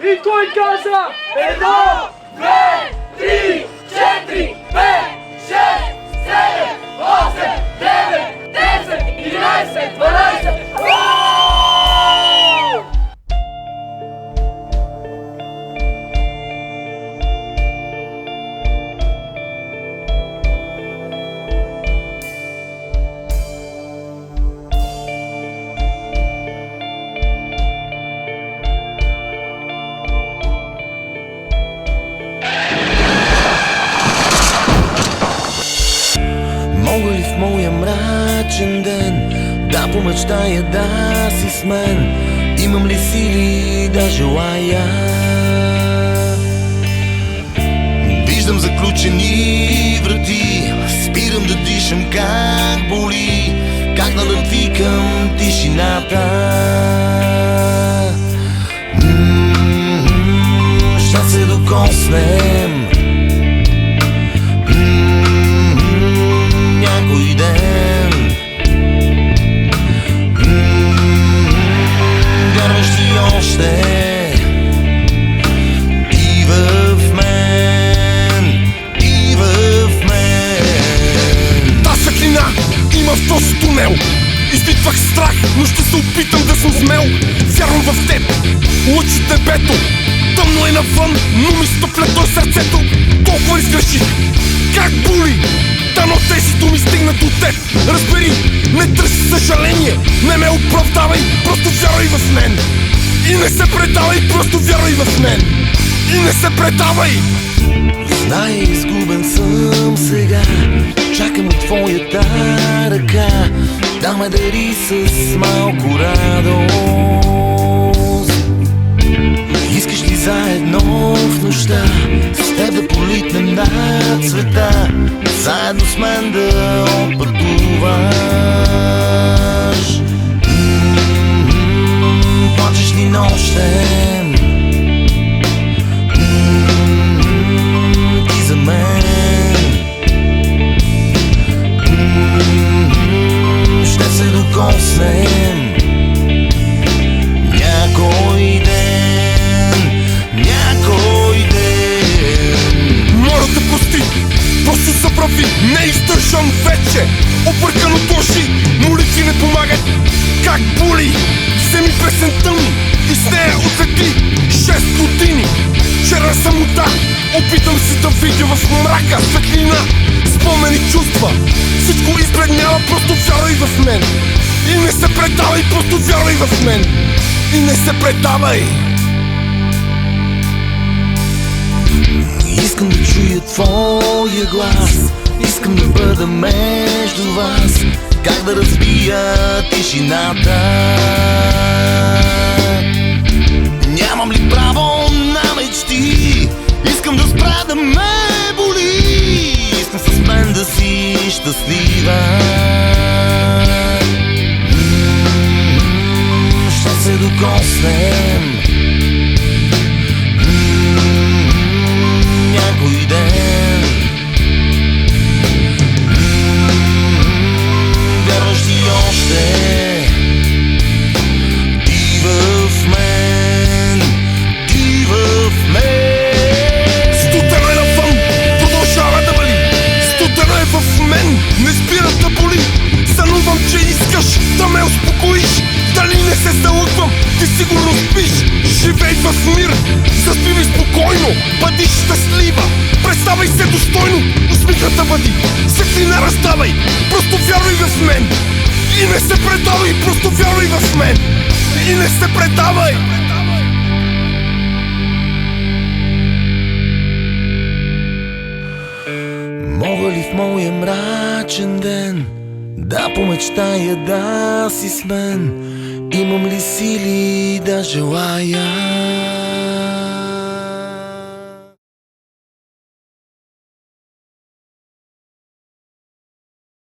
И той каза: 1, 2, 3, 4, 5, 6, 7, 8, 9, 10, 11, 12. Мога ли в моя мрачен ден да помечтая да си с мен? Имам ли сили да желая? Виждам заключени врати, спирам да дишам, как боли, как да надвикам тишината. Ще се докоснем някой ден. Вярваш ли още и в мен, и в мен? Та светлина има в този тунел. Изпитвах страх, но ще се опитам да съм смел. Вярвам в теб, лъчи небето. Тъмно е навън, но ми стъпля до сърцето. Толкова изгреших, как боли. Дано тези думи стигнат от теб. Разбери, не търси съжаление, не ме оправдавай, просто вярвай в мен. И не се предавай, просто вярвай в мен. И не се предавай. Знай, изгубен съм сега, чакам от твоята ръка да ме дари с малко радост. Искаш ли заедно в нощта с теб да политнем над света, заедно с мен да отпътуваш? Плачеш ли нощем ти за мен? Ще се докоснем някой ден, някой ден. Моля те прости, просто забрави, не издържам вече. Объркано души, молитви не помагат. Как боли, вземи песента ми и с нея осветли 6 години. Черна самота, опитам се да видя в мрака светлина. Спомени чувства, всичко избледнява, просто вярвай в мен. И не се предавай, просто вярвай в мен. И не се предавай. Искам да чуя твоя глас, искам да бъда между вас, как да разбия тишината. Нямам ли право на мечти? Искам да спра да ме боли, искам с мен да си щастлива. Ще се докоснем някой ден. Вярваш ли още ти в мен, ти в мен? Студено е навън, продължава да вали. Студено е в мен, не спира да боли. Сънувам, че искаш да ме успокоиш. Дали не се залъгвам, ти сигурно спиш. Живей в мир, заспивай спокойно, бъди щастлива. Представай се достойно, усмихната бъди. Светлина раздавай, просто вярвай в мен. И не се предавай, просто вярвай в мен. И не се предавай. Мога ли в моя мрачен ден да помечтая да си с мен? Имам ли сили да желая?